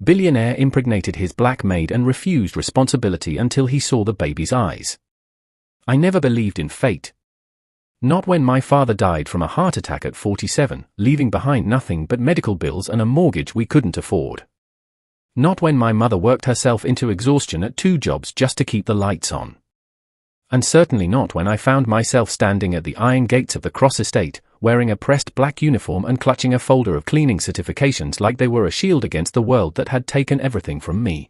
Billionaire impregnated his black maid and refused responsibility until he saw the baby's eyes. I never believed in fate. Not when my father died from a heart attack at 47, leaving behind nothing but medical bills and a mortgage we couldn't afford. Not when my mother worked herself into exhaustion at 2 jobs just to keep the lights on. And certainly not when I found myself standing at the iron gates of the Cross estate, wearing a pressed black uniform and clutching a folder of cleaning certifications like they were a shield against the world that had taken everything from me.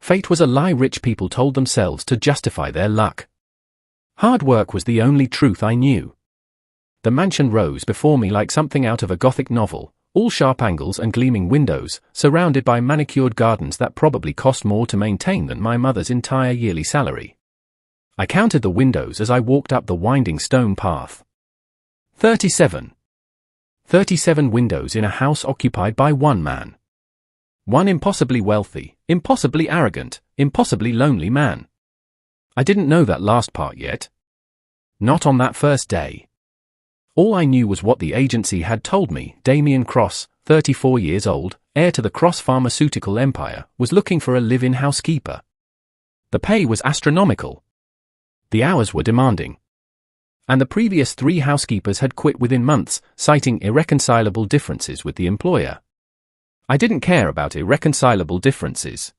Fate was a lie rich people told themselves to justify their luck. Hard work was the only truth I knew. The mansion rose before me like something out of a Gothic novel, all sharp angles and gleaming windows, surrounded by manicured gardens that probably cost more to maintain than my mother's entire yearly salary. I counted the windows as I walked up the winding stone path. 37. 37 windows in a house occupied by one man. One impossibly wealthy, impossibly arrogant, impossibly lonely man. I didn't know that last part yet. Not on that first day. All I knew was what the agency had told me. Damien Cross, 34 years old, heir to the Cross pharmaceutical empire, was looking for a live-in housekeeper. The pay was astronomical. The hours were demanding. And the previous 3 housekeepers had quit within months, citing irreconcilable differences with the employer. I didn't care about irreconcilable differences.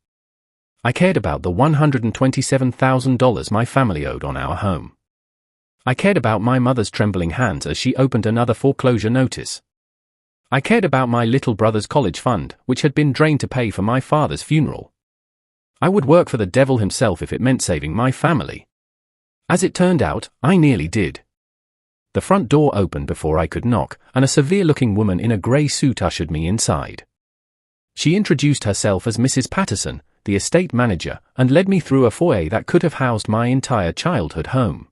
I cared about the $127,000 my family owed on our home. I cared about my mother's trembling hands as she opened another foreclosure notice. I cared about my little brother's college fund, which had been drained to pay for my father's funeral. I would work for the devil himself if it meant saving my family. As it turned out, I nearly did. The front door opened before I could knock, and a severe-looking woman in a grey suit ushered me inside. She introduced herself as Mrs. Patterson, the estate manager, and led me through a foyer that could have housed my entire childhood home.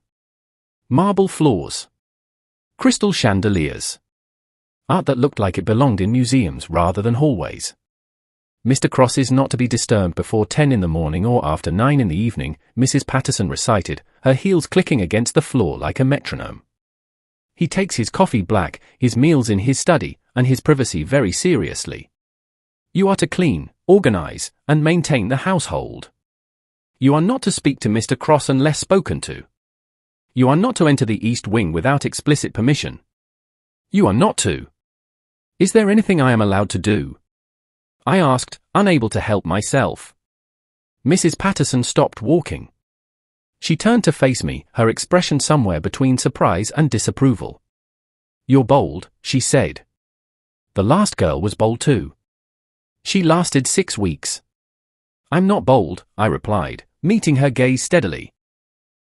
Marble floors. Crystal chandeliers. Art that looked like it belonged in museums rather than hallways. Mr. Cross is not to be disturbed before 10 in the morning or after 9 in the evening, Mrs. Patterson recited, her heels clicking against the floor like a metronome. He takes his coffee black, his meals in his study, and his privacy very seriously. You are to clean, organize, and maintain the household. You are not to speak to Mr. Cross unless spoken to. You are not to enter the East Wing without explicit permission. You are not to. Is there anything I am allowed to do? I asked, unable to help myself. Mrs. Patterson stopped walking. She turned to face me, her expression somewhere between surprise and disapproval. You're bold, she said. The last girl was bold too. She lasted 6 weeks. I'm not bold, I replied, meeting her gaze steadily.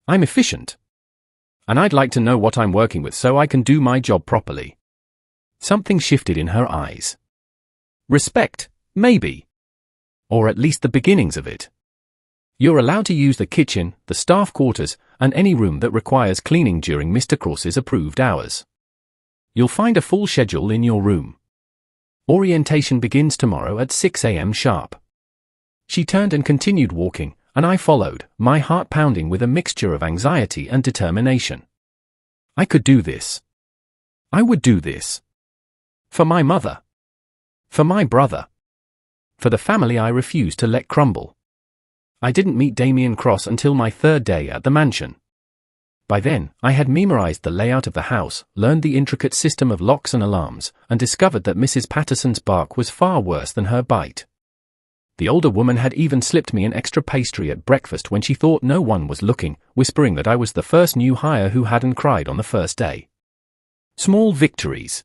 I'm efficient. And I'd like to know what I'm working with so I can do my job properly. Something shifted in her eyes. Respect. Maybe. Or at least the beginnings of it. You're allowed to use the kitchen, the staff quarters, and any room that requires cleaning during Mr. Cross's approved hours. You'll find a full schedule in your room. Orientation begins tomorrow at 6 a.m. sharp. She turned and continued walking, and I followed, my heart pounding with a mixture of anxiety and determination. I could do this. I would do this. For my mother. For my brother. For the family I refused to let crumble. I didn't meet Damien Cross until my 3rd day at the mansion. By then, I had memorized the layout of the house, learned the intricate system of locks and alarms, and discovered that Mrs. Patterson's bark was far worse than her bite. The older woman had even slipped me an extra pastry at breakfast when she thought no one was looking, whispering that I was the first new hire who hadn't cried on the first day. Small victories.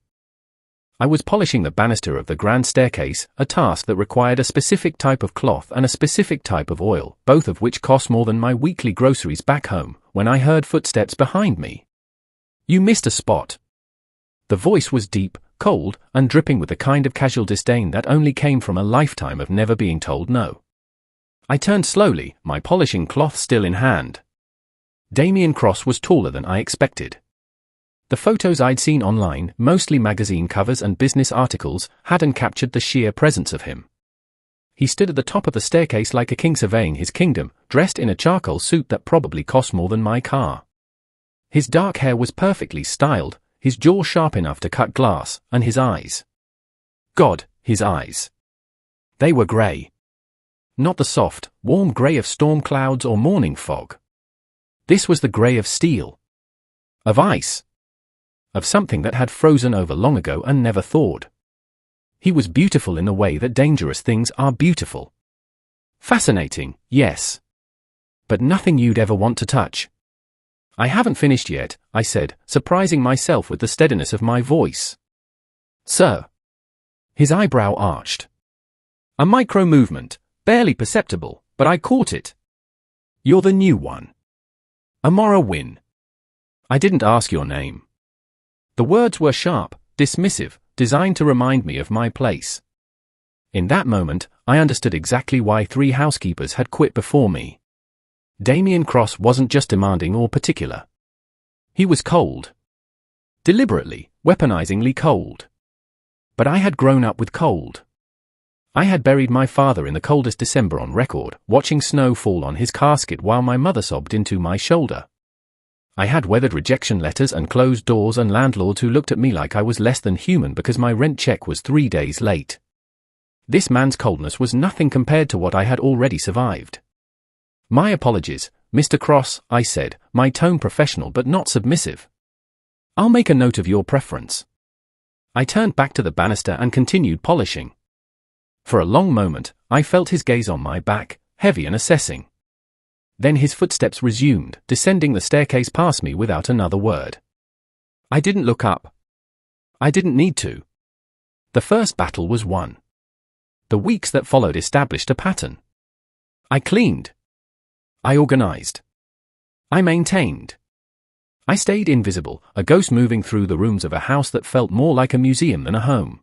I was polishing the banister of the grand staircase, a task that required a specific type of cloth and a specific type of oil, both of which cost more than my weekly groceries back home, when I heard footsteps behind me. You missed a spot. The voice was deep, cold, and dripping with the kind of casual disdain that only came from a lifetime of never being told no. I turned slowly, my polishing cloth still in hand. Damien Cross was taller than I expected. The photos I'd seen online, mostly magazine covers and business articles, hadn't captured the sheer presence of him. He stood at the top of the staircase like a king surveying his kingdom, dressed in a charcoal suit that probably cost more than my car. His dark hair was perfectly styled, his jaw sharp enough to cut glass, and his eyes. God, his eyes. They were grey. Not the soft, warm grey of storm clouds or morning fog. This was the grey of steel. Of ice. Of something that had frozen over long ago and never thawed. He was beautiful in the way that dangerous things are beautiful. Fascinating, yes. But nothing you'd ever want to touch. I haven't finished yet, I said, surprising myself with the steadiness of my voice. Sir. His eyebrow arched. A micro-movement, barely perceptible, but I caught it. You're the new one. Amora Wynne. I didn't ask your name. The words were sharp, dismissive, designed to remind me of my place. In that moment, I understood exactly why 3 housekeepers had quit before me. Damien Cross wasn't just demanding or particular. He was cold. Deliberately, weaponizingly cold. But I had grown up with cold. I had buried my father in the coldest December on record, watching snow fall on his casket while my mother sobbed into my shoulder. I had weathered rejection letters and closed doors and landlords who looked at me like I was less than human because my rent check was 3 days late. This man's coldness was nothing compared to what I had already survived. My apologies, Mr. Cross, I said, my tone professional but not submissive. I'll make a note of your preference. I turned back to the banister and continued polishing. For a long moment, I felt his gaze on my back, heavy and assessing. Then his footsteps resumed, descending the staircase past me without another word. I didn't look up. I didn't need to. The first battle was won. The weeks that followed established a pattern. I cleaned. I organized. I maintained. I stayed invisible, a ghost moving through the rooms of a house that felt more like a museum than a home.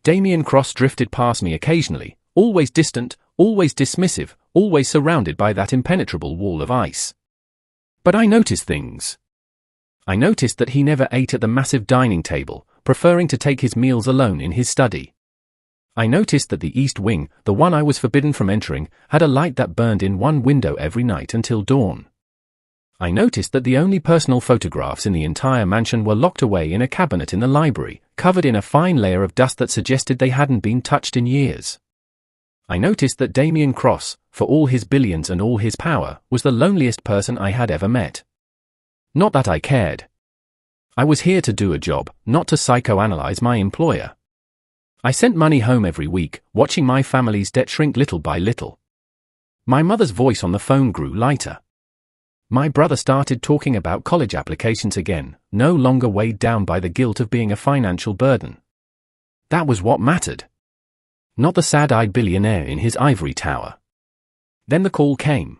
Damien Cross drifted past me occasionally, always distant, always dismissive, always surrounded by that impenetrable wall of ice. But I noticed things. I noticed that he never ate at the massive dining table, preferring to take his meals alone in his study. I noticed that the east wing, the one I was forbidden from entering, had a light that burned in one window every night until dawn. I noticed that the only personal photographs in the entire mansion were locked away in a cabinet in the library, covered in a fine layer of dust that suggested they hadn't been touched in years. I noticed that Damien Cross, for all his billions and all his power, was the loneliest person I had ever met. Not that I cared. I was here to do a job, not to psychoanalyze my employer. I sent money home every week, watching my family's debt shrink little by little. My mother's voice on the phone grew lighter. My brother started talking about college applications again, no longer weighed down by the guilt of being a financial burden. That was what mattered. Not the sad-eyed billionaire in his ivory tower. Then the call came.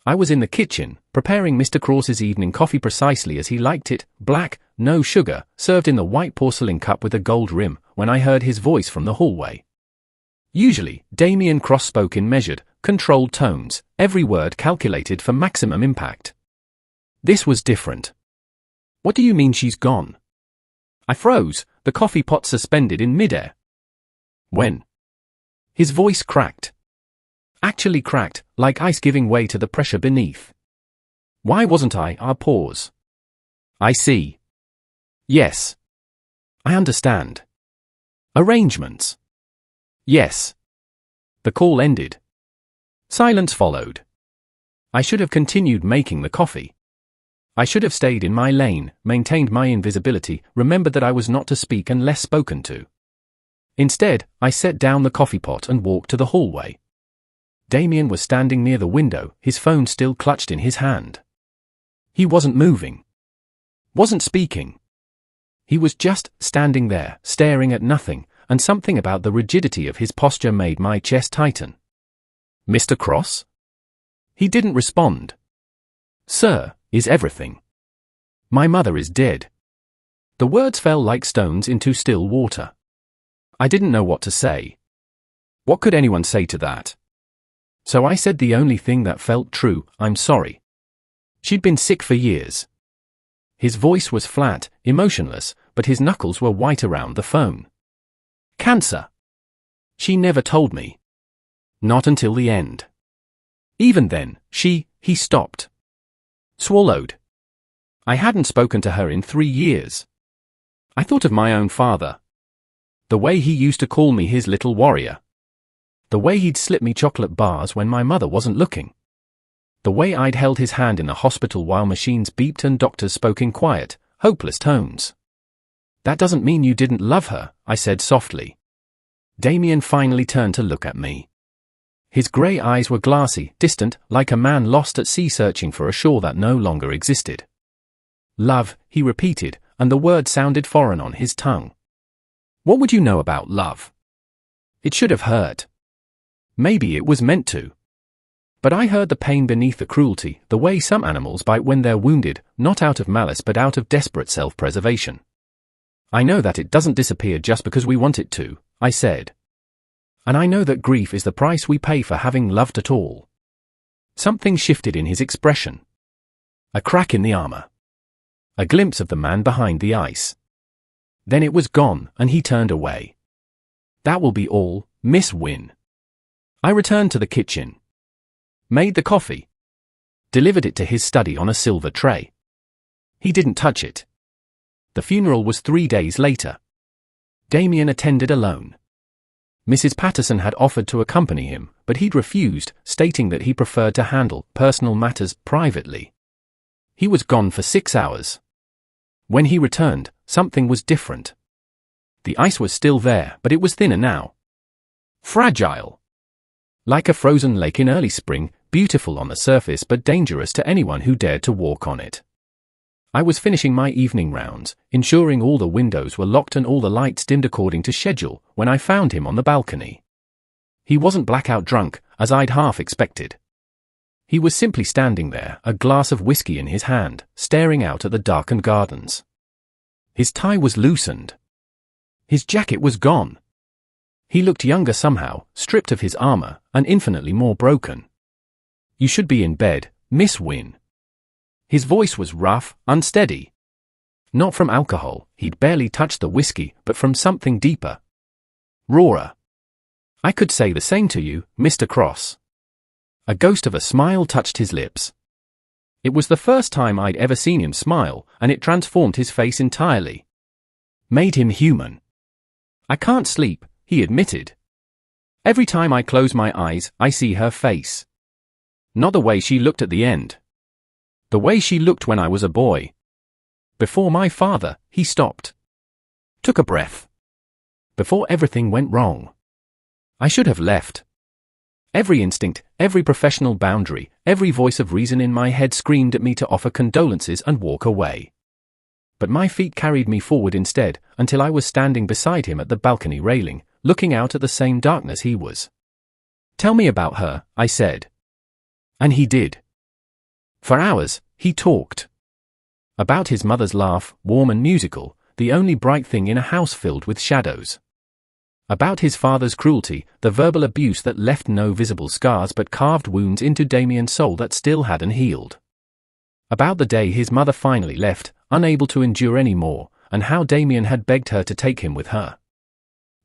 I was in the kitchen, preparing Mr. Cross's evening coffee precisely as he liked it, black, no sugar, served in the white porcelain cup with a gold rim, when I heard his voice from the hallway. Usually, Damien Cross spoke in measured, controlled tones, every word calculated for maximum impact. This was different. What do you mean she's gone? I froze, the coffee pot suspended in midair. When? His voice cracked. Actually cracked, like ice giving way to the pressure beneath. Why wasn't I? Pause. I see. Yes. I understand. Arrangements. Yes. The call ended. Silence followed. I should have continued making the coffee. I should have stayed in my lane, maintained my invisibility, remembered that I was not to speak unless spoken to. Instead, I set down the coffee pot and walked to the hallway. Damien was standing near the window, his phone still clutched in his hand. He wasn't moving. Wasn't speaking. He was just standing there, staring at nothing, and something about the rigidity of his posture made my chest tighten. Mr. Cross? He didn't respond. Sir, is everything? My mother is dead. The words fell like stones into still water. I didn't know what to say. What could anyone say to that? So I said the only thing that felt true, I'm sorry. She'd been sick for years. His voice was flat, emotionless, but his knuckles were white around the phone. Cancer. She never told me. Not until the end. Even then, he stopped. Swallowed. I hadn't spoken to her in 3 years. I thought of my own father. The way he used to call me his little warrior. The way he'd slip me chocolate bars when my mother wasn't looking. The way I'd held his hand in the hospital while machines beeped and doctors spoke in quiet, hopeless tones. That doesn't mean you didn't love her, I said softly. Damien finally turned to look at me. His grey eyes were glassy, distant, like a man lost at sea searching for a shore that no longer existed. Love, he repeated, and the word sounded foreign on his tongue. What would you know about love? It should have hurt. Maybe it was meant to. But I heard the pain beneath the cruelty, the way some animals bite when they're wounded, not out of malice but out of desperate self-preservation. I know that it doesn't disappear just because we want it to, I said. And I know that grief is the price we pay for having loved at all. Something shifted in his expression. A crack in the armor. A glimpse of the man behind the ice. Then it was gone, and he turned away. That will be all, Miss Wynne. I returned to the kitchen. Made the coffee. Delivered it to his study on a silver tray. He didn't touch it. The funeral was 3 days later. Damien attended alone. Mrs. Patterson had offered to accompany him, but he'd refused, stating that he preferred to handle personal matters privately. He was gone for 6 hours. When he returned, something was different. The ice was still there, but it was thinner now. Fragile. Like a frozen lake in early spring, beautiful on the surface but dangerous to anyone who dared to walk on it. I was finishing my evening rounds, ensuring all the windows were locked and all the lights dimmed according to schedule, when I found him on the balcony. He wasn't blackout drunk, as I'd half expected. He was simply standing there, a glass of whiskey in his hand, staring out at the darkened gardens. His tie was loosened. His jacket was gone. He looked younger somehow, stripped of his armor, and infinitely more broken. You should be in bed, Miss Wynne. His voice was rough, unsteady. Not from alcohol, he'd barely touched the whiskey, but from something deeper. Rawer. I could say the same to you, Mr. Cross. A ghost of a smile touched his lips. It was the first time I'd ever seen him smile, and it transformed his face entirely. Made him human. I can't sleep, he admitted. Every time I close my eyes, I see her face. Not the way she looked at the end. The way she looked when I was a boy. Before my father, he stopped. Took a breath. Before everything went wrong. I should have left. Every instinct, every professional boundary, every voice of reason in my head screamed at me to offer condolences and walk away. But my feet carried me forward instead, until I was standing beside him at the balcony railing, looking out at the same darkness he was. Tell me about her, I said. And he did. For hours, he talked. About his mother's laugh, warm and musical, the only bright thing in a house filled with shadows. About his father's cruelty, the verbal abuse that left no visible scars but carved wounds into Damien's soul that still hadn't healed. About the day his mother finally left, unable to endure any more, and how Damien had begged her to take him with her.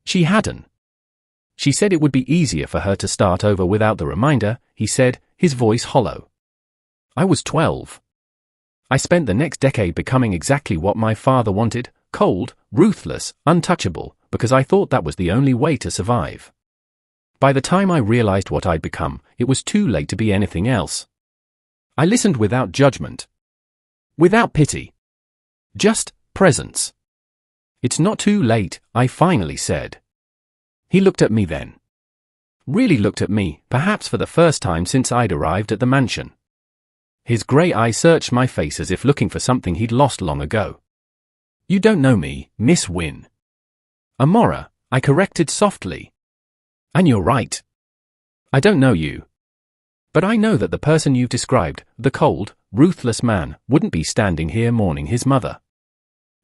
She hadn't. She said it would be easier for her to start over without the reminder, he said, his voice hollow. I was 12. I spent the next decade becoming exactly what my father wanted, cold, ruthless, untouchable, because I thought that was the only way to survive. By the time I realized what I'd become, it was too late to be anything else. I listened without judgment. Without pity. Just presence. It's not too late, I finally said. He looked at me then. Really looked at me, perhaps for the first time since I'd arrived at the mansion. His grey eye searched my face as if looking for something he'd lost long ago. You don't know me, Miss Wynne. Amora, I corrected softly. And you're right. I don't know you. But I know that the person you've described, the cold, ruthless man, wouldn't be standing here mourning his mother.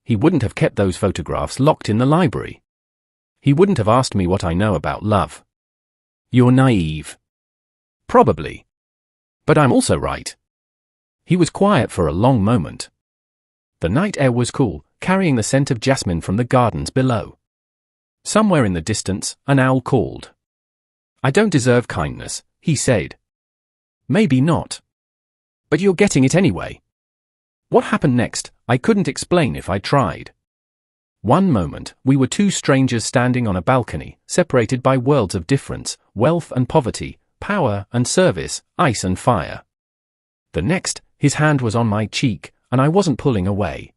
He wouldn't have kept those photographs locked in the library. He wouldn't have asked me what I know about love. You're naive. Probably. But I'm also right. He was quiet for a long moment. The night air was cool, carrying the scent of jasmine from the gardens below. Somewhere in the distance, an owl called. I don't deserve kindness, he said. Maybe not. But you're getting it anyway. What happened next, I couldn't explain if I tried. One moment, we were two strangers standing on a balcony, separated by worlds of difference, wealth and poverty, power and service, ice and fire. The next, his hand was on my cheek, and I wasn't pulling away.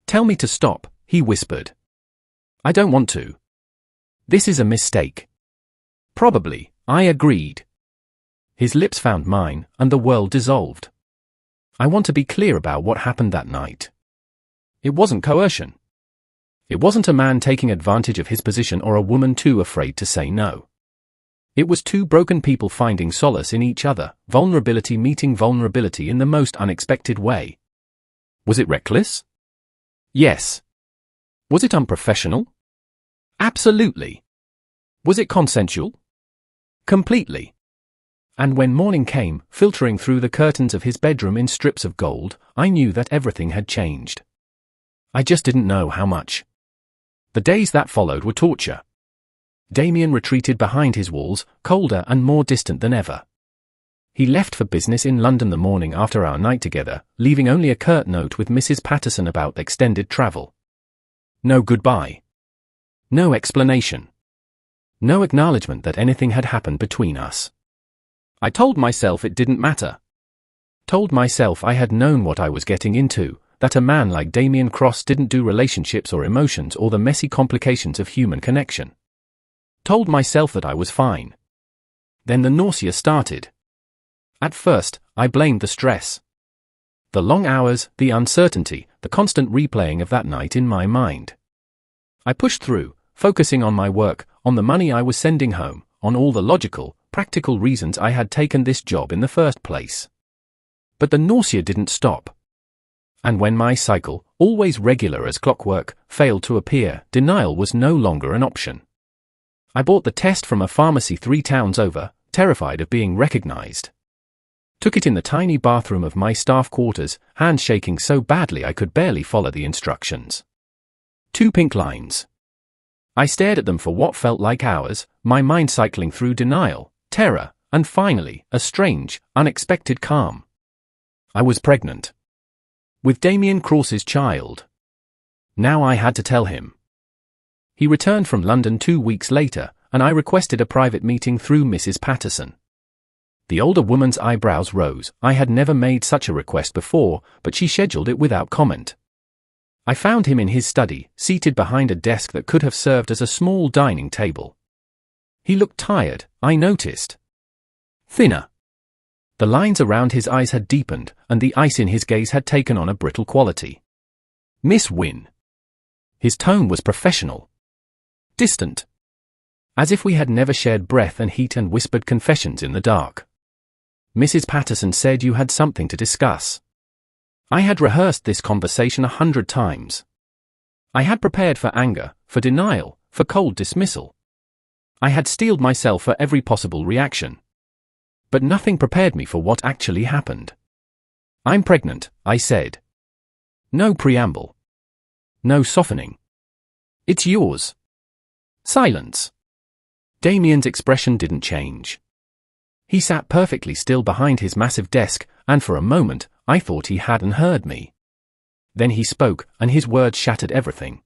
"Tell me to stop," he whispered. "I don't want to. This is a mistake." "Probably," I agreed. His lips found mine, and the world dissolved. I want to be clear about what happened that night. It wasn't coercion. It wasn't a man taking advantage of his position or a woman too afraid to say no. It was two broken people finding solace in each other, vulnerability meeting vulnerability in the most unexpected way. Was it reckless? Yes. Was it unprofessional? Absolutely. Was it consensual? Completely. And when morning came, filtering through the curtains of his bedroom in strips of gold, I knew that everything had changed. I just didn't know how much. The days that followed were torture. Damien retreated behind his walls, colder and more distant than ever. He left for business in London the morning after our night together, leaving only a curt note with Mrs. Patterson about extended travel. No goodbye. No explanation. No acknowledgement that anything had happened between us. I told myself it didn't matter. Told myself I had known what I was getting into, that a man like Damien Cross didn't do relationships or emotions or the messy complications of human connection. Told myself that I was fine. Then the nausea started. At first, I blamed the stress. The long hours, the uncertainty, the constant replaying of that night in my mind. I pushed through, focusing on my work, on the money I was sending home, on all the logical, practical reasons I had taken this job in the first place. But the nausea didn't stop. And when my cycle, always regular as clockwork, failed to appear, denial was no longer an option. I bought the test from a pharmacy 3 towns over, terrified of being recognized. Took it in the tiny bathroom of my staff quarters, hands shaking so badly I could barely follow the instructions. 2 pink lines. I stared at them for what felt like hours, my mind cycling through denial, terror, and finally, a strange, unexpected calm. I was pregnant. With Damien Cross's child. Now I had to tell him. He returned from London 2 weeks later, and I requested a private meeting through Mrs. Patterson. The older woman's eyebrows rose. I had never made such a request before, but she scheduled it without comment. I found him in his study, seated behind a desk that could have served as a small dining table. He looked tired, I noticed. Thinner. The lines around his eyes had deepened, and the ice in his gaze had taken on a brittle quality. "Miss Wynne." His tone was professional. Distant. As if we had never shared breath and heat and whispered confessions in the dark. "Mrs. Patterson said you had something to discuss." I had rehearsed this conversation 100 times. I had prepared for anger, for denial, for cold dismissal. I had steeled myself for every possible reaction. But nothing prepared me for what actually happened. "I'm pregnant," I said. No preamble. No softening. "It's yours." Silence. Damien's expression didn't change. He sat perfectly still behind his massive desk, and for a moment, I thought he hadn't heard me. Then he spoke, and his words shattered everything.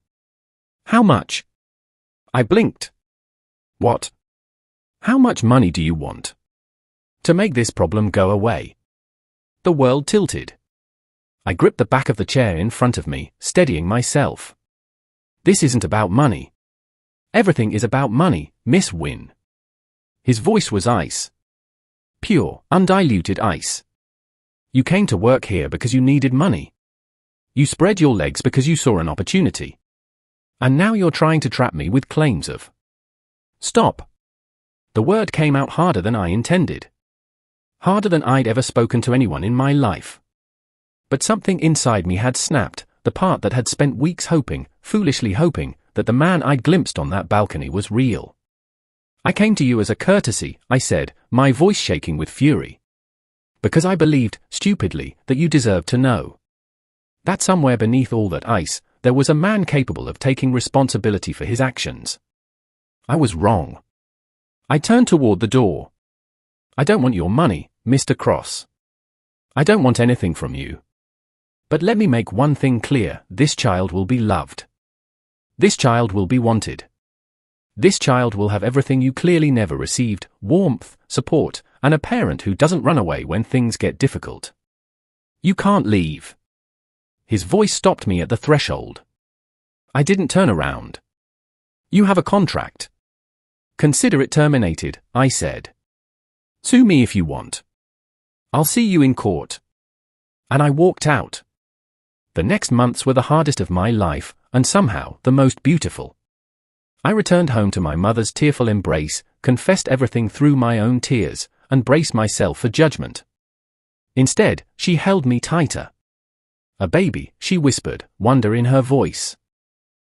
"How much?" I blinked. "What? How much money do you want? To make this problem go away?" The world tilted. I gripped the back of the chair in front of me, steadying myself. "This isn't about money." "Everything is about money, Miss Wynne." His voice was ice. Pure, undiluted ice. "You came to work here because you needed money. You spread your legs because you saw an opportunity. And now you're trying to trap me with claims of..." "Stop." The word came out harder than I intended. Harder than I'd ever spoken to anyone in my life. But something inside me had snapped, the part that had spent weeks hoping, foolishly hoping, that the man I'd glimpsed on that balcony was real. "I came to you as a courtesy," I said, my voice shaking with fury. "Because I believed, stupidly, that you deserved to know. That somewhere beneath all that ice, there was a man capable of taking responsibility for his actions. I was wrong." I turned toward the door. "I don't want your money, Mr. Cross. I don't want anything from you. But let me make one thing clear, this child will be loved. This child will be wanted. This child will have everything you clearly never received: warmth, support, and a parent who doesn't run away when things get difficult. You can't leave. His voice stopped me at the threshold. I didn't turn around. You have a contract. Consider it terminated, I said. Sue me if you want. I'll see you in court. And I walked out. The next months were the hardest of my life, and somehow the most beautiful. I returned home to my mother's tearful embrace, confessed everything through my own tears, and braced myself for judgment. Instead, she held me tighter. A baby, she whispered, wonder in her voice.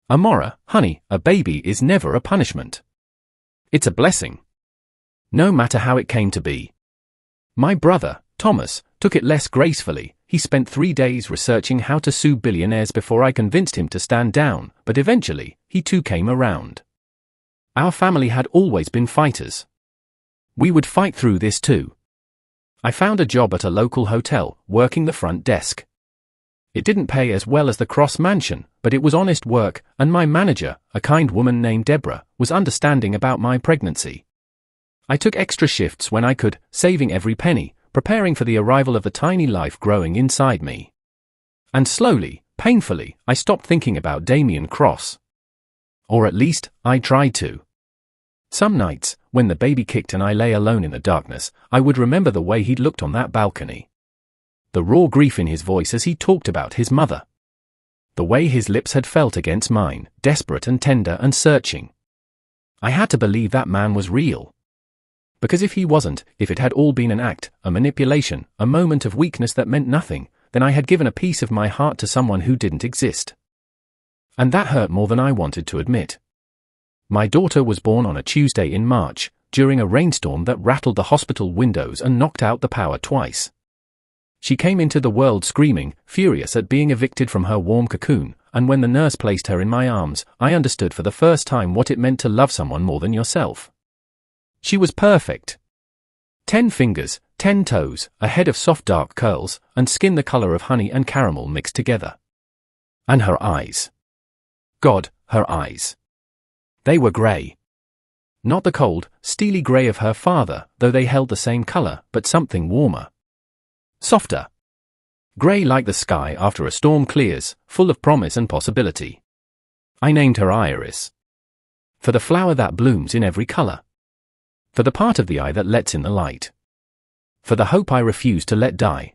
Amora, honey, a baby is never a punishment. It's a blessing. No matter how it came to be. My brother, Thomas, took it less gracefully. He spent 3 days researching how to sue billionaires before I convinced him to stand down, but eventually, he too came around. Our family had always been fighters. We would fight through this too. I found a job at a local hotel, working the front desk. It didn't pay as well as the Cross Mansion, but it was honest work, and my manager, a kind woman named Deborah, was understanding about my pregnancy. I took extra shifts when I could, saving every penny, preparing for the arrival of the tiny life growing inside me. And slowly, painfully, I stopped thinking about Damien Cross. Or at least, I tried to. Some nights, when the baby kicked and I lay alone in the darkness, I would remember the way he'd looked on that balcony. The raw grief in his voice as he talked about his mother. The way his lips had felt against mine, desperate and tender and searching. I had to believe that man was real. Because if he wasn't, if it had all been an act, a manipulation, a moment of weakness that meant nothing, then I had given a piece of my heart to someone who didn't exist. And that hurt more than I wanted to admit. My daughter was born on a Tuesday in March, during a rainstorm that rattled the hospital windows and knocked out the power twice. She came into the world screaming, furious at being evicted from her warm cocoon, and when the nurse placed her in my arms, I understood for the first time what it meant to love someone more than yourself. She was perfect. 10 fingers, 10 toes, a head of soft dark curls, and skin the color of honey and caramel mixed together. And her eyes. God, her eyes. They were grey. Not the cold, steely grey of her father, though they held the same color, but something warmer. Softer. Grey like the sky after a storm clears, full of promise and possibility. I named her Iris. For the flower that blooms in every color. For the part of the eye that lets in the light. For the hope I refused to let die.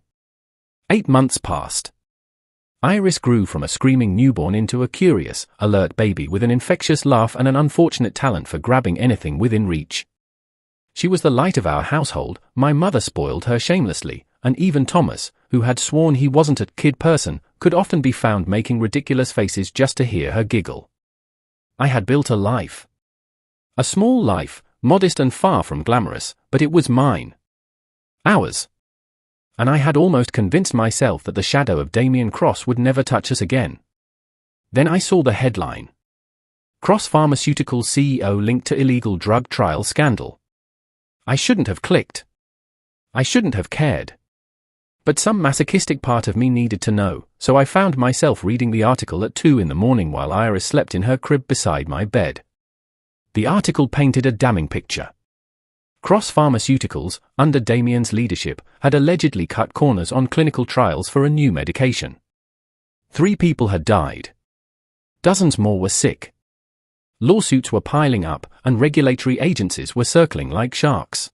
8 months passed. Iris grew from a screaming newborn into a curious, alert baby with an infectious laugh and an unfortunate talent for grabbing anything within reach. She was the light of our household. My mother spoiled her shamelessly, and even Thomas, who had sworn he wasn't a kid person, could often be found making ridiculous faces just to hear her giggle. I had built a life. A small life, modest and far from glamorous, but it was mine. Ours. And I had almost convinced myself that the shadow of Damien Cross would never touch us again. Then I saw the headline. Cross Pharmaceuticals CEO linked to illegal drug trial scandal. I shouldn't have clicked. I shouldn't have cared. But some masochistic part of me needed to know, so I found myself reading the article at 2 in the morning while Iris slept in her crib beside my bed. The article painted a damning picture. Cross Pharmaceuticals, under Damien's leadership, had allegedly cut corners on clinical trials for a new medication. 3 people had died. Dozens more were sick. Lawsuits were piling up, and regulatory agencies were circling like sharks.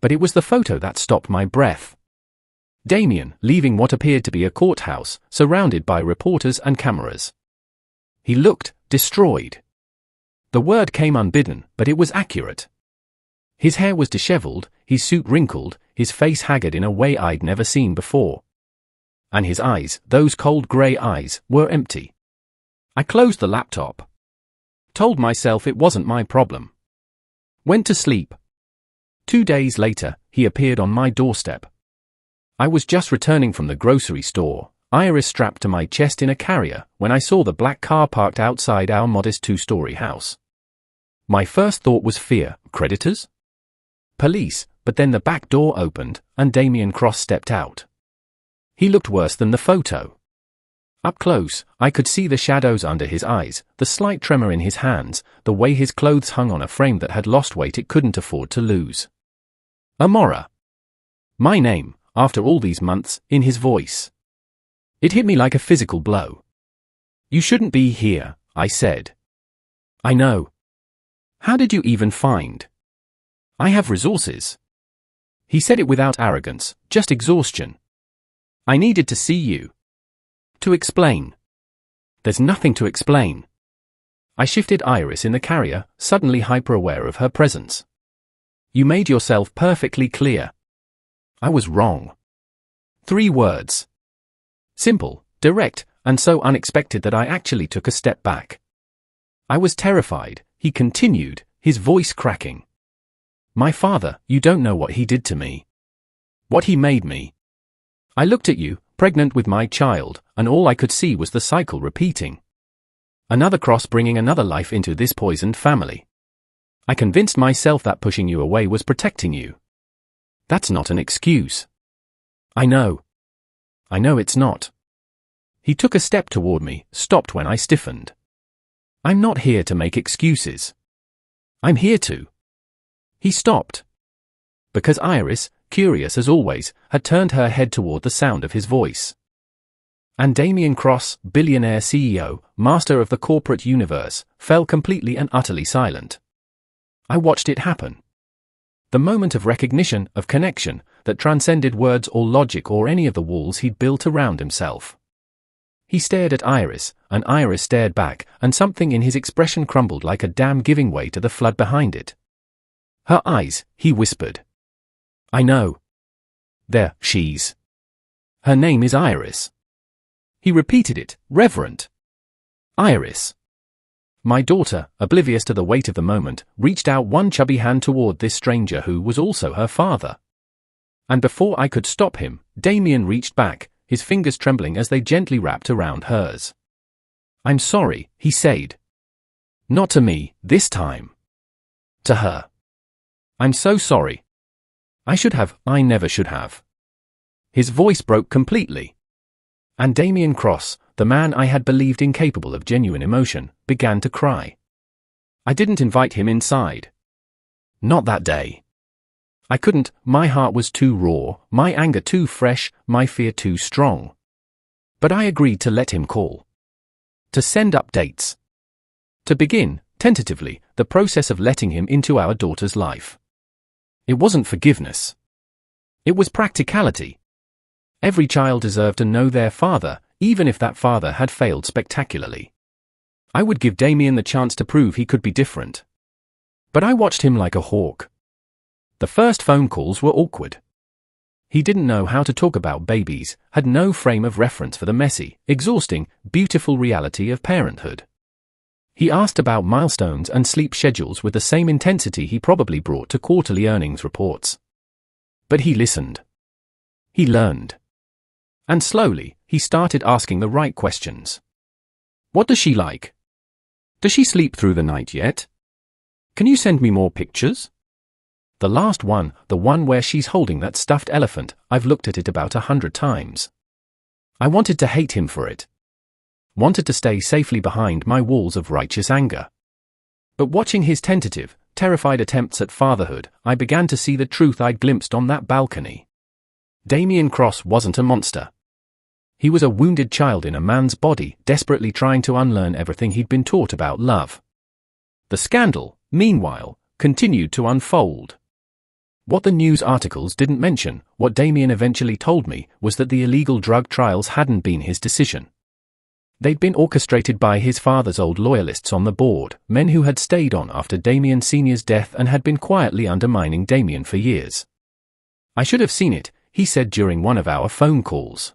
But it was the photo that stopped my breath. Damien, leaving what appeared to be a courthouse, surrounded by reporters and cameras. He looked destroyed. The word came unbidden, but it was accurate. His hair was disheveled, his suit wrinkled, his face haggard in a way I'd never seen before. And his eyes, those cold grey eyes, were empty. I closed the laptop. Told myself it wasn't my problem. Went to sleep. 2 days later, he appeared on my doorstep. I was just returning from the grocery store, Iris strapped to my chest in a carrier, when I saw the black car parked outside our modest 2-story house. My first thought was fear. Creditors? Police, but then the back door opened, and Damien Cross stepped out. He looked worse than the photo. Up close, I could see the shadows under his eyes, the slight tremor in his hands, the way his clothes hung on a frame that had lost weight it couldn't afford to lose. Amora. My name, after all these months, in his voice. It hit me like a physical blow. You shouldn't be here, I said. I know. How did you even find? I have resources. He said it without arrogance, just exhaustion. I needed to see you. To explain. There's nothing to explain. I shifted Iris in the carrier, suddenly hyper-aware of her presence. You made yourself perfectly clear. I was wrong. 3 words. Simple, direct, and so unexpected that I actually took a step back. I was terrified, he continued, his voice cracking. My father, you don't know what he did to me. What he made me. I looked at you, pregnant with my child, and all I could see was the cycle repeating. Another cross bringing another life into this poisoned family. I convinced myself that pushing you away was protecting you. That's not an excuse. I know. I know it's not. He took a step toward me, stopped when I stiffened. I'm not here to make excuses. I'm here to. He stopped. Because Iris, curious as always, had turned her head toward the sound of his voice. And Damien Cross, billionaire CEO, master of the corporate universe, fell completely and utterly silent. I watched it happen. The moment of recognition, of connection, that transcended words or logic or any of the walls he'd built around himself. He stared at Iris, and Iris stared back, and something in his expression crumbled like a dam giving way to the flood behind it. Her eyes, he whispered. I know. There, she's. Her name is Iris. He repeated it, reverent. Iris. My daughter, oblivious to the weight of the moment, reached out one chubby hand toward this stranger who was also her father. And before I could stop him, Damien reached back, his fingers trembling as they gently wrapped around hers. I'm sorry, he said. Not to me, this time. To her. I'm so sorry. I never should have. His voice broke completely. And Damien Cross, the man I had believed incapable of genuine emotion, began to cry. I didn't invite him inside. Not that day. I couldn't, my heart was too raw, my anger too fresh, my fear too strong. But I agreed to let him call. To send updates. To begin, tentatively, the process of letting him into our daughter's life. It wasn't forgiveness. It was practicality. Every child deserved to know their father, even if that father had failed spectacularly. I would give Damien the chance to prove he could be different. But I watched him like a hawk. The first phone calls were awkward. He didn't know how to talk about babies, had no frame of reference for the messy, exhausting, beautiful reality of parenthood. He asked about milestones and sleep schedules with the same intensity he probably brought to quarterly earnings reports. But he listened. He learned. And slowly, he started asking the right questions. What does she like? Does she sleep through the night yet? Can you send me more pictures? The last one, the one where she's holding that stuffed elephant, I've looked at it about 100 times. I wanted to hate him for it. Wanted to stay safely behind my walls of righteous anger. But watching his tentative, terrified attempts at fatherhood, I began to see the truth I'd glimpsed on that balcony. Damien Cross wasn't a monster. He was a wounded child in a man's body, desperately trying to unlearn everything he'd been taught about love. The scandal, meanwhile, continued to unfold. What the news articles didn't mention, what Damien eventually told me, was that the illegal drug trials hadn't been his decision. They'd been orchestrated by his father's old loyalists on the board, men who had stayed on after Damien Sr.'s death and had been quietly undermining Damien for years. I should have seen it, he said during one of our phone calls.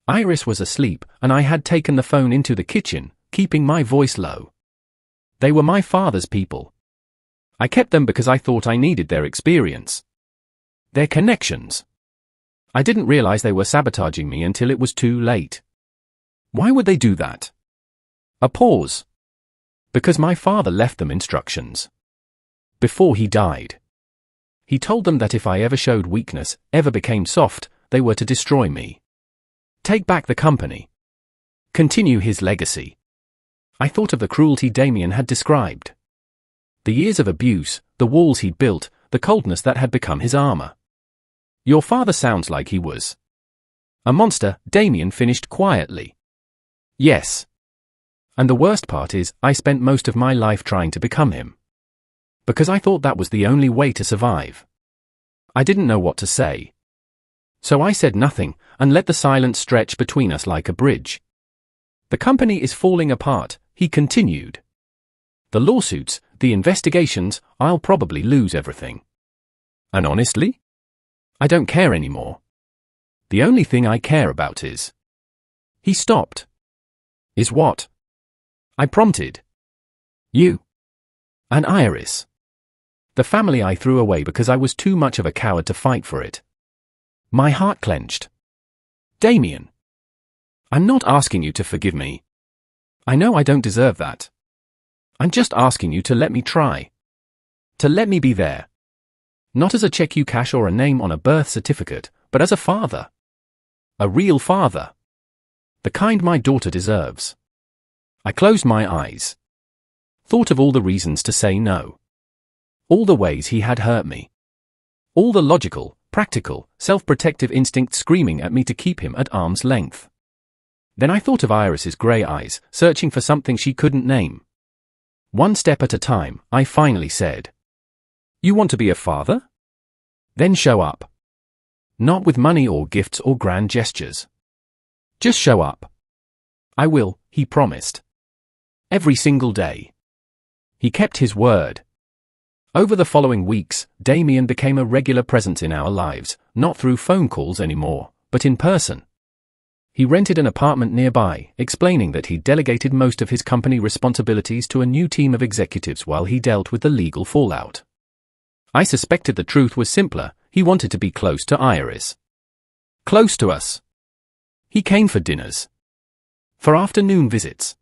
Iris was asleep, and I had taken the phone into the kitchen, keeping my voice low. They were my father's people. I kept them because I thought I needed their experience. Their connections. I didn't realize they were sabotaging me until it was too late. Why would they do that? A pause. Because my father left them instructions. Before he died. He told them that if I ever showed weakness, ever became soft, they were to destroy me. Take back the company. Continue his legacy. I thought of the cruelty Damien had described. The years of abuse, the walls he'd built, the coldness that had become his armor. Your father sounds like he was a monster, Damien finished quietly. Yes. And the worst part is, I spent most of my life trying to become him. Because I thought that was the only way to survive. I didn't know what to say. So I said nothing, and let the silence stretch between us like a bridge. The company is falling apart, he continued. The lawsuits, the investigations, I'll probably lose everything. And honestly? I don't care anymore. The only thing I care about is... He stopped. Is what? I prompted. You. And Iris. The family I threw away because I was too much of a coward to fight for it. My heart clenched. Damien. I'm not asking you to forgive me. I know I don't deserve that. I'm just asking you to let me try. To let me be there. Not as a check you cash or a name on a birth certificate, but as a father. A real father. The kind my daughter deserves. I closed my eyes. Thought of all the reasons to say no. All the ways he had hurt me. All the logical, practical, self-protective instincts screaming at me to keep him at arm's length. Then I thought of Iris's grey eyes, searching for something she couldn't name. One step at a time, I finally said. You want to be a father? Then show up. Not with money or gifts or grand gestures. Just show up. I will, he promised. Every single day. He kept his word. Over the following weeks, Damien became a regular presence in our lives, not through phone calls anymore, but in person. He rented an apartment nearby, explaining that he delegated most of his company responsibilities to a new team of executives while he dealt with the legal fallout. I suspected the truth was simpler, he wanted to be close to Iris. Close to us. He came for dinners. For afternoon visits.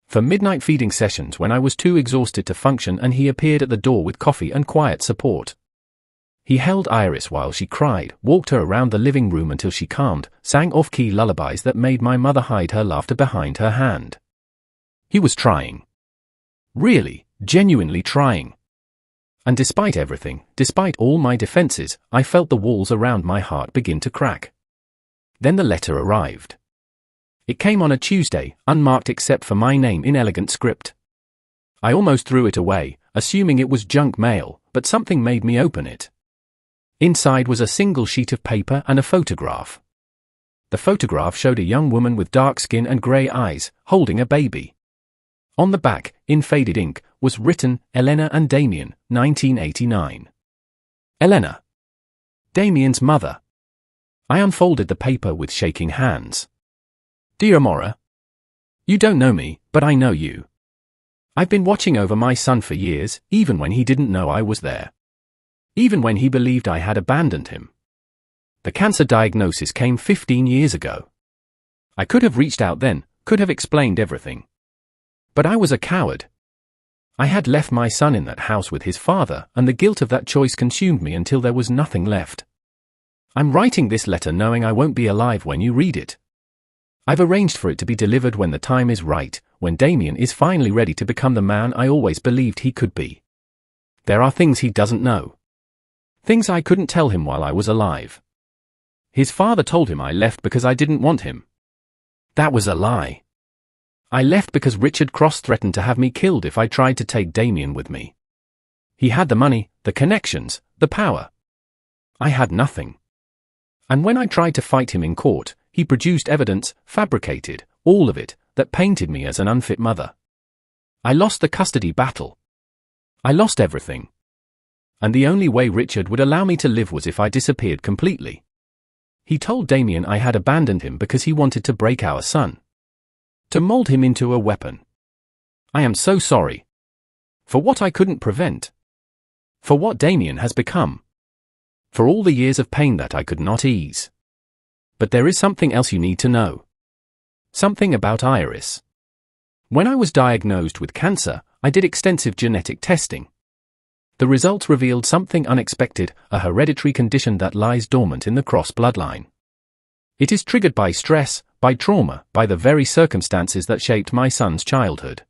For midnight feeding sessions when I was too exhausted to function, and he appeared at the door with coffee and quiet support. He held Iris while she cried, walked her around the living room until she calmed, sang off-key lullabies that made my mother hide her laughter behind her hand. He was trying. Really, genuinely trying. And despite everything, despite all my defenses, I felt the walls around my heart begin to crack. Then the letter arrived. It came on a Tuesday, unmarked except for my name in elegant script. I almost threw it away, assuming it was junk mail, but something made me open it. Inside was a single sheet of paper and a photograph. The photograph showed a young woman with dark skin and grey eyes, holding a baby. On the back, in faded ink, was written, Elena and Damien, 1989. Elena. Damien's mother. I unfolded the paper with shaking hands. Dear Amora. You don't know me, but I know you. I've been watching over my son for years, even when he didn't know I was there. Even when he believed I had abandoned him. The cancer diagnosis came 15 years ago. I could have reached out then, could have explained everything. But I was a coward. I had left my son in that house with his father, and the guilt of that choice consumed me until there was nothing left. I'm writing this letter knowing I won't be alive when you read it. I've arranged for it to be delivered when the time is right, when Damien is finally ready to become the man I always believed he could be. There are things he doesn't know. Things I couldn't tell him while I was alive. His father told him I left because I didn't want him. That was a lie. I left because Richard Cross threatened to have me killed if I tried to take Damien with me. He had the money, the connections, the power. I had nothing. And when I tried to fight him in court, he produced evidence, fabricated, all of it, that painted me as an unfit mother. I lost the custody battle. I lost everything. And the only way Richard would allow me to live was if I disappeared completely. He told Damien I had abandoned him because he wanted to break our son. To mold him into a weapon. I am so sorry. For what I couldn't prevent. For what Damien has become. For all the years of pain that I could not ease. But there is something else you need to know. Something about Iris. When I was diagnosed with cancer, I did extensive genetic testing. The results revealed something unexpected, a hereditary condition that lies dormant in the Cross bloodline. It is triggered by stress, by trauma, by the very circumstances that shaped my son's childhood.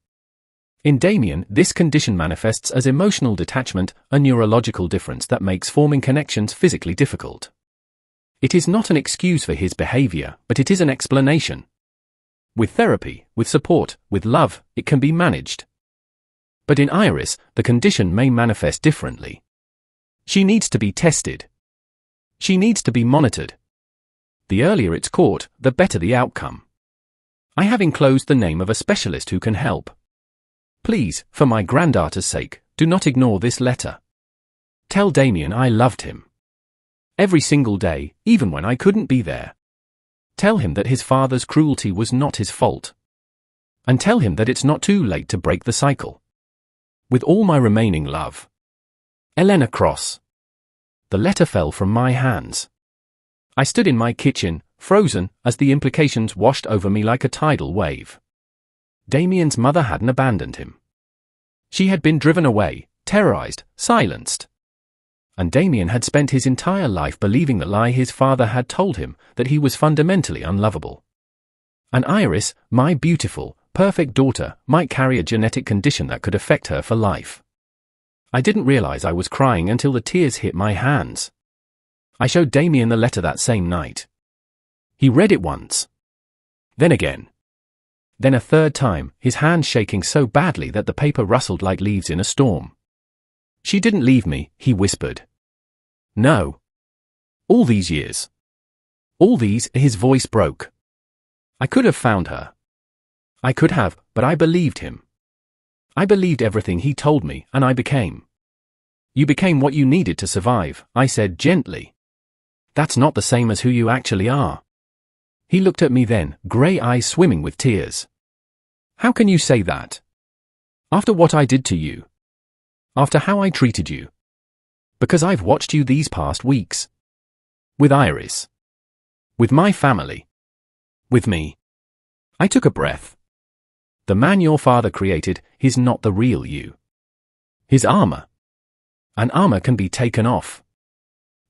In Damien, this condition manifests as emotional detachment, a neurological difference that makes forming connections physically difficult. It is not an excuse for his behavior, but it is an explanation. With therapy, with support, with love, it can be managed. But in Iris, the condition may manifest differently. She needs to be tested. She needs to be monitored. The earlier it's caught, the better the outcome. I have enclosed the name of a specialist who can help. Please, for my granddaughter's sake, do not ignore this letter. Tell Damien I loved him. Every single day, even when I couldn't be there. Tell him that his father's cruelty was not his fault. And tell him that it's not too late to break the cycle. With all my remaining love. Elena Cross. The letter fell from my hands. I stood in my kitchen, frozen, as the implications washed over me like a tidal wave. Damien's mother hadn't abandoned him. She had been driven away, terrorized, silenced. And Damien had spent his entire life believing the lie his father had told him, that he was fundamentally unlovable. And Iris, my beautiful, perfect daughter, might carry a genetic condition that could affect her for life. I didn't realize I was crying until the tears hit my hands. I showed Damien the letter that same night. He read it once. Then again. Then a third time, his hand shaking so badly that the paper rustled like leaves in a storm. She didn't leave me, he whispered. No. All these years. All these, his voice broke. I could have found her. I could have, but I believed him. I believed everything he told me, and I became. You became what you needed to survive, I said gently. That's not the same as who you actually are. He looked at me then, grey eyes swimming with tears. How can you say that? After what I did to you. After how I treated you. Because I've watched you these past weeks. With Iris. With my family. With me. I took a breath. The man your father created is not the real you. His armor. An armor can be taken off.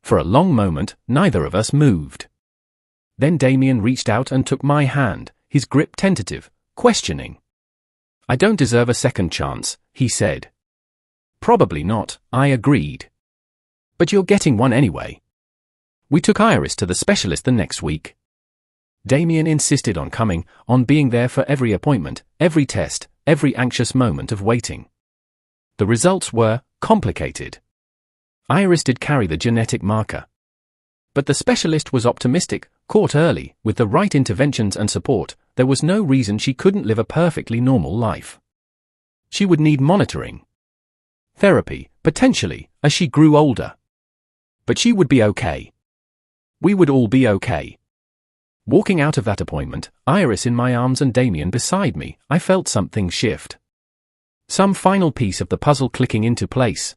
For a long moment, neither of us moved. Then Damien reached out and took my hand, his grip tentative, questioning. I don't deserve a second chance, he said. Probably not, I agreed. But you're getting one anyway. We took Iris to the specialist the next week. Damien insisted on coming, on being there for every appointment, every test, every anxious moment of waiting. The results were complicated. Iris did carry the genetic marker. But the specialist was optimistic, caught early, with the right interventions and support, there was no reason she couldn't live a perfectly normal life. She would need monitoring. Therapy, potentially, as she grew older. But she would be okay. We would all be okay. Walking out of that appointment, Iris in my arms and Damien beside me, I felt something shift. Some final piece of the puzzle clicking into place.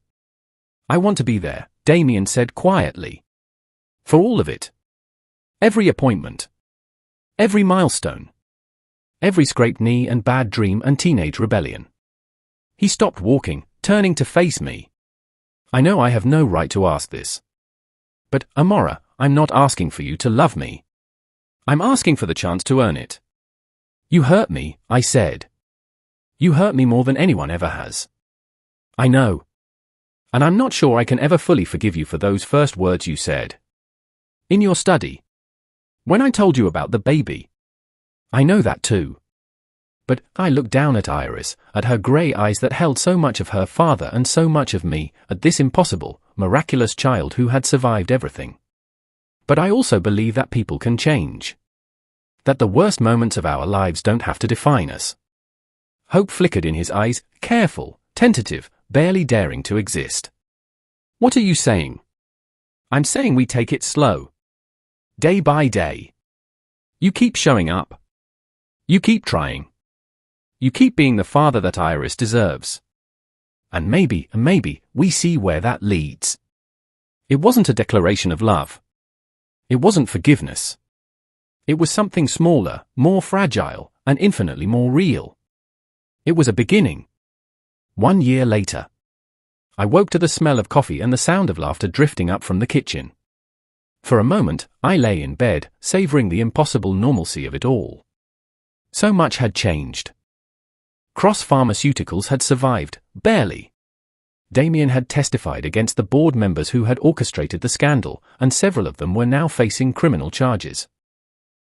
I want to be there, Damien said quietly. For all of it. Every appointment. Every milestone. Every scraped knee and bad dream and teenage rebellion. He stopped walking, turning to face me. I know I have no right to ask this. But, Amora, I'm not asking for you to love me. I'm asking for the chance to earn it. You hurt me, I said. You hurt me more than anyone ever has. I know. And I'm not sure I can ever fully forgive you for those first words you said. In your study. When I told you about the baby. I know that too. But I looked down at Iris, at her grey eyes that held so much of her father and so much of me, at this impossible, miraculous child who had survived everything. But I also believe that people can change. That the worst moments of our lives don't have to define us. Hope flickered in his eyes, careful, tentative, barely daring to exist. What are you saying? I'm saying we take it slow. Day by day. You keep showing up. You keep trying. You keep being the father that Iris deserves. And maybe, we see where that leads. It wasn't a declaration of love. It wasn't forgiveness. It was something smaller, more fragile, and infinitely more real. It was a beginning. 1 year later. I woke to the smell of coffee and the sound of laughter drifting up from the kitchen. For a moment, I lay in bed, savoring the impossible normalcy of it all. So much had changed. Cross Pharmaceuticals had survived, barely. Damien had testified against the board members who had orchestrated the scandal, and several of them were now facing criminal charges.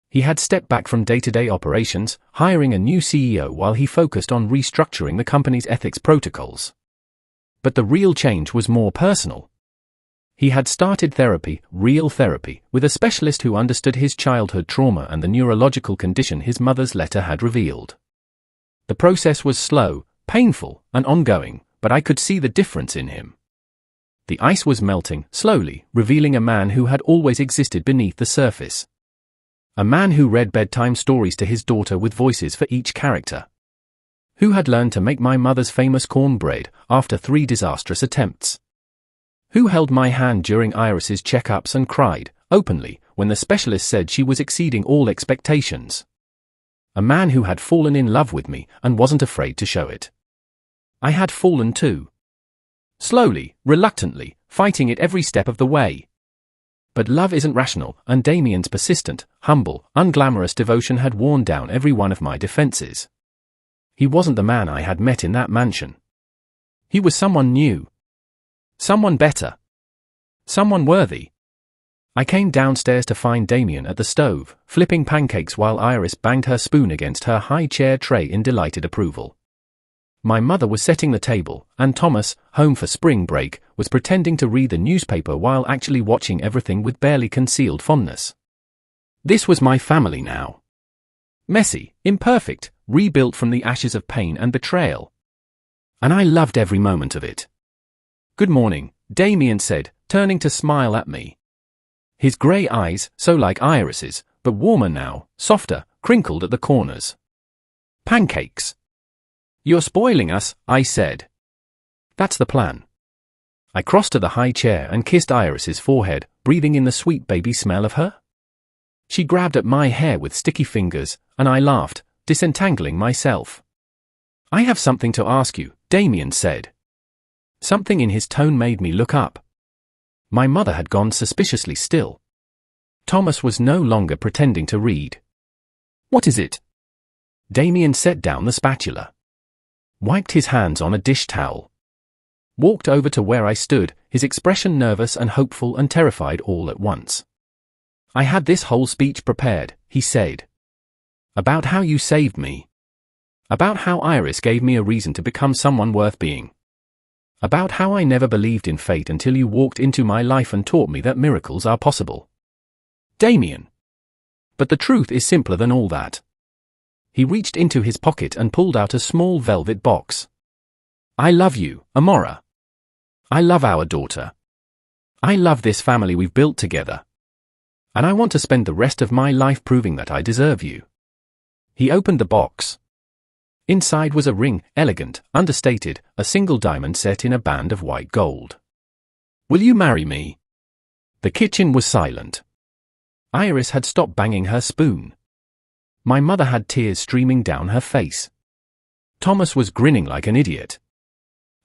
He had stepped back from day-to-day operations, hiring a new CEO while he focused on restructuring the company's ethics protocols. But the real change was more personal. He had started therapy, real therapy, with a specialist who understood his childhood trauma and the neurological condition his mother's letter had revealed. The process was slow, painful, and ongoing, but I could see the difference in him. The ice was melting, slowly, revealing a man who had always existed beneath the surface. A man who read bedtime stories to his daughter with voices for each character. Who had learned to make my mother's famous cornbread after 3 disastrous attempts. Who held my hand during Iris's checkups and cried, openly, when the specialist said she was exceeding all expectations. A man who had fallen in love with me and wasn't afraid to show it. I had fallen too. Slowly, reluctantly, fighting it every step of the way. But love isn't rational, and Damien's persistent, humble, unglamorous devotion had worn down every one of my defenses. He wasn't the man I had met in that mansion. He was someone new. Someone better. Someone worthy. I came downstairs to find Damien at the stove, flipping pancakes while Iris banged her spoon against her high chair tray in delighted approval. My mother was setting the table, and Thomas, home for spring break, was pretending to read the newspaper while actually watching everything with barely concealed fondness. This was my family now. Messy, imperfect, rebuilt from the ashes of pain and betrayal. And I loved every moment of it. "Good morning," Damien said, turning to smile at me. His grey eyes, so like Iris's, but warmer now, softer, crinkled at the corners. "Pancakes." "You're spoiling us," I said. "That's the plan." I crossed to the high chair and kissed Iris's forehead, breathing in the sweet baby smell of her. She grabbed at my hair with sticky fingers, and I laughed, disentangling myself. "I have something to ask you," Damien said. Something in his tone made me look up. My mother had gone suspiciously still. Thomas was no longer pretending to read. "What is it?" Damien set down the spatula. Wiped his hands on a dish towel. Walked over to where I stood, his expression nervous and hopeful and terrified all at once. "I had this whole speech prepared," he said. "About how you saved me. About how Iris gave me a reason to become someone worth being. About how I never believed in fate until you walked into my life and taught me that miracles are possible. Damien. But the truth is simpler than all that." He reached into his pocket and pulled out a small velvet box. "I love you, Amora. I love our daughter. I love this family we've built together. And I want to spend the rest of my life proving that I deserve you." He opened the box. Inside was a ring, elegant, understated, a single diamond set in a band of white gold. "Will you marry me?" The kitchen was silent. Iris had stopped banging her spoon. My mother had tears streaming down her face. Thomas was grinning like an idiot.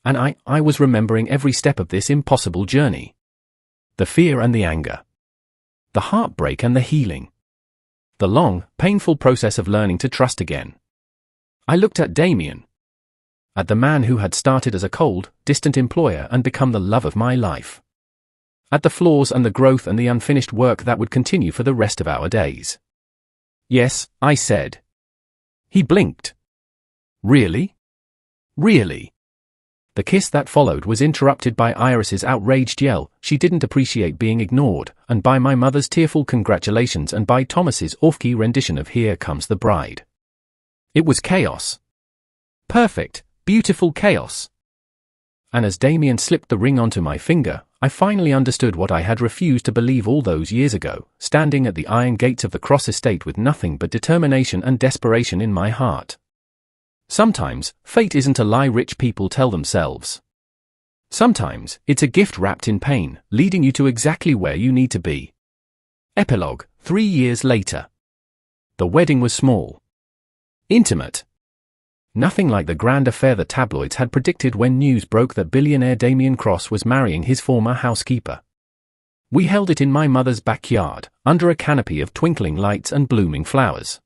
And I was remembering every step of this impossible journey. The fear and the anger. The heartbreak and the healing. The long, painful process of learning to trust again. I looked at Damien. At the man who had started as a cold, distant employer and become the love of my life. At the flaws and the growth and the unfinished work that would continue for the rest of our days. "Yes," I said. He blinked. "Really? Really?" The kiss that followed was interrupted by Iris's outraged yell, she didn't appreciate being ignored, and by my mother's tearful congratulations and by Thomas's off-key rendition of Here Comes the Bride. It was chaos. Perfect, beautiful chaos. And as Damien slipped the ring onto my finger, I finally understood what I had refused to believe all those years ago, standing at the iron gates of the Cross estate with nothing but determination and desperation in my heart. Sometimes, fate isn't a lie rich people tell themselves. Sometimes, it's a gift wrapped in pain, leading you to exactly where you need to be. Epilogue, 3 years later. The wedding was small. Intimate. Nothing like the grand affair the tabloids had predicted when news broke that billionaire Damien Cross was marrying his former housekeeper. We held it in my mother's backyard, under a canopy of twinkling lights and blooming flowers.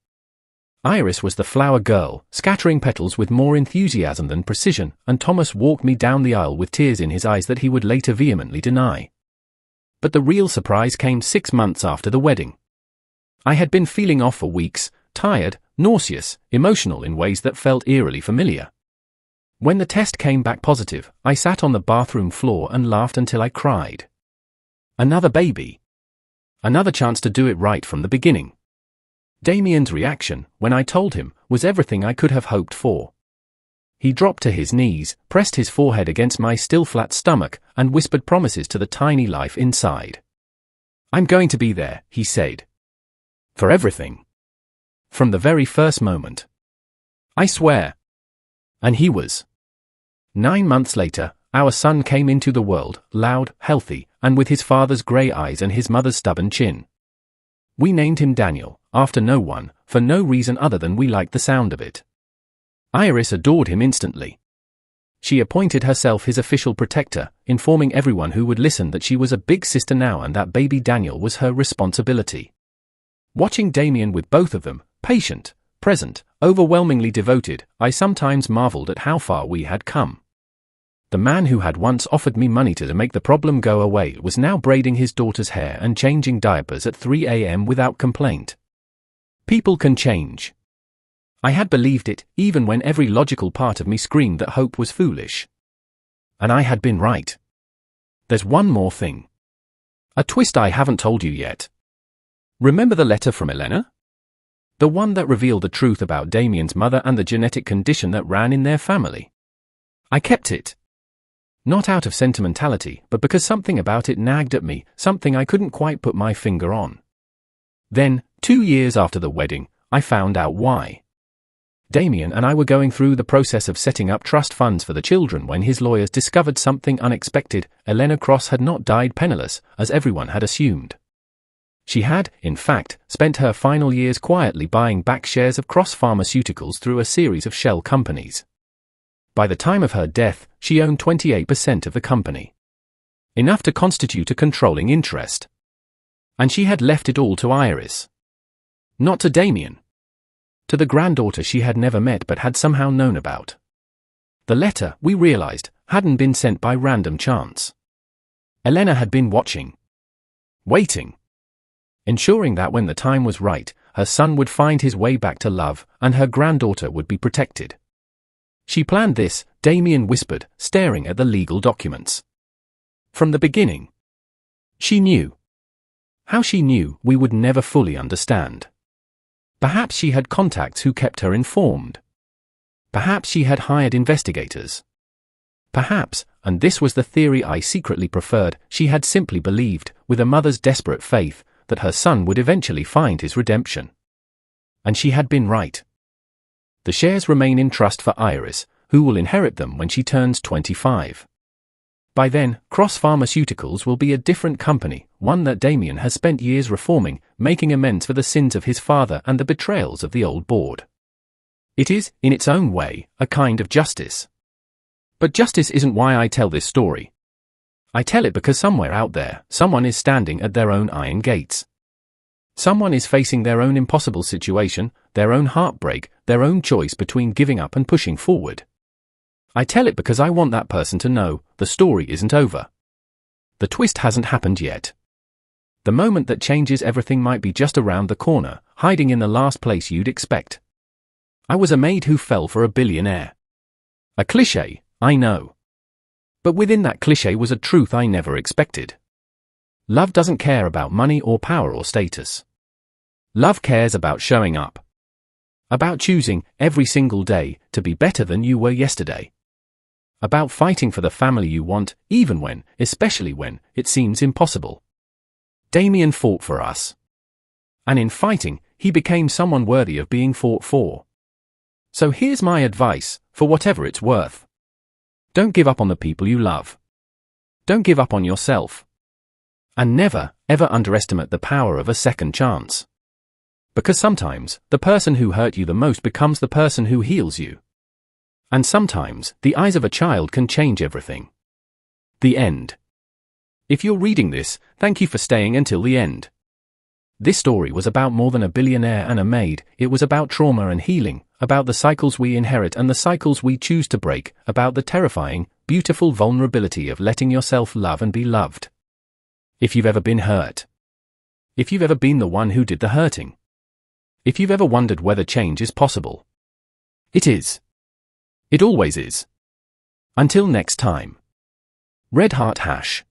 Iris was the flower girl, scattering petals with more enthusiasm than precision, and Thomas walked me down the aisle with tears in his eyes that he would later vehemently deny. But the real surprise came 6 months after the wedding. I had been feeling off for weeks, tired, nauseous, emotional in ways that felt eerily familiar. When the test came back positive, I sat on the bathroom floor and laughed until I cried. Another baby. Another chance to do it right from the beginning. Damien's reaction, when I told him, was everything I could have hoped for. He dropped to his knees, pressed his forehead against my still flat stomach, and whispered promises to the tiny life inside. "I'm going to be there," he said. "For everything. From the very first moment. I swear." And he was. 9 months later, our son came into the world, loud, healthy, and with his father's grey eyes and his mother's stubborn chin. We named him Daniel, after no one, for no reason other than we liked the sound of it. Iris adored him instantly. She appointed herself his official protector, informing everyone who would listen that she was a big sister now and that baby Daniel was her responsibility. Watching Damien with both of them, patient, present, overwhelmingly devoted, I sometimes marveled at how far we had come. The man who had once offered me money to make the problem go away was now braiding his daughter's hair and changing diapers at 3 a.m. without complaint. People can change. I had believed it, even when every logical part of me screamed that hope was foolish. And I had been right. There's one more thing. A twist I haven't told you yet. Remember the letter from Elena? The one that revealed the truth about Damien's mother and the genetic condition that ran in their family. I kept it. Not out of sentimentality, but because something about it nagged at me, something I couldn't quite put my finger on. Then, 2 years after the wedding, I found out why. Damien and I were going through the process of setting up trust funds for the children when his lawyers discovered something unexpected. Elena Cross had not died penniless, as everyone had assumed. She had, in fact, spent her final years quietly buying back shares of Cross Pharmaceuticals through a series of shell companies. By the time of her death, she owned 28% of the company. Enough to constitute a controlling interest. And she had left it all to Iris. Not to Damien. To the granddaughter she had never met but had somehow known about. The letter, we realized, hadn't been sent by random chance. Elena had been watching. Waiting. Ensuring that when the time was right, her son would find his way back to love, and her granddaughter would be protected. She planned this, Damien whispered, staring at the legal documents. From the beginning. She knew. How she knew, we would never fully understand. Perhaps she had contacts who kept her informed. Perhaps she had hired investigators. Perhaps, and this was the theory I secretly preferred, she had simply believed, with a mother's desperate faith, that her son would eventually find his redemption. And she had been right. The shares remain in trust for Iris, who will inherit them when she turns 25. By then, Cross Pharmaceuticals will be a different company, one that Damien has spent years reforming, making amends for the sins of his father and the betrayals of the old board. It is, in its own way, a kind of justice. But justice isn't why I tell this story. I tell it because somewhere out there, someone is standing at their own iron gates. Someone is facing their own impossible situation, their own heartbreak, their own choice between giving up and pushing forward. I tell it because I want that person to know, the story isn't over. The twist hasn't happened yet. The moment that changes everything might be just around the corner, hiding in the last place you'd expect. I was a maid who fell for a billionaire. A cliché, I know. But within that cliché was a truth I never expected. Love doesn't care about money or power or status. Love cares about showing up. About choosing, every single day, to be better than you were yesterday. About fighting for the family you want, even when, especially when, it seems impossible. Damien fought for us. And in fighting, he became someone worthy of being fought for. So here's my advice, for whatever it's worth. Don't give up on the people you love. Don't give up on yourself. And never, ever underestimate the power of a second chance. Because sometimes, the person who hurt you the most becomes the person who heals you. And sometimes, the eyes of a child can change everything. The end. If you're reading this, thank you for staying until the end. This story was about more than a billionaire and a maid. It was about trauma and healing, about the cycles we inherit and the cycles we choose to break, about the terrifying, beautiful vulnerability of letting yourself love and be loved. If you've ever been hurt. If you've ever been the one who did the hurting. If you've ever wondered whether change is possible. It is. It always is. Until next time. Red Heart Hash.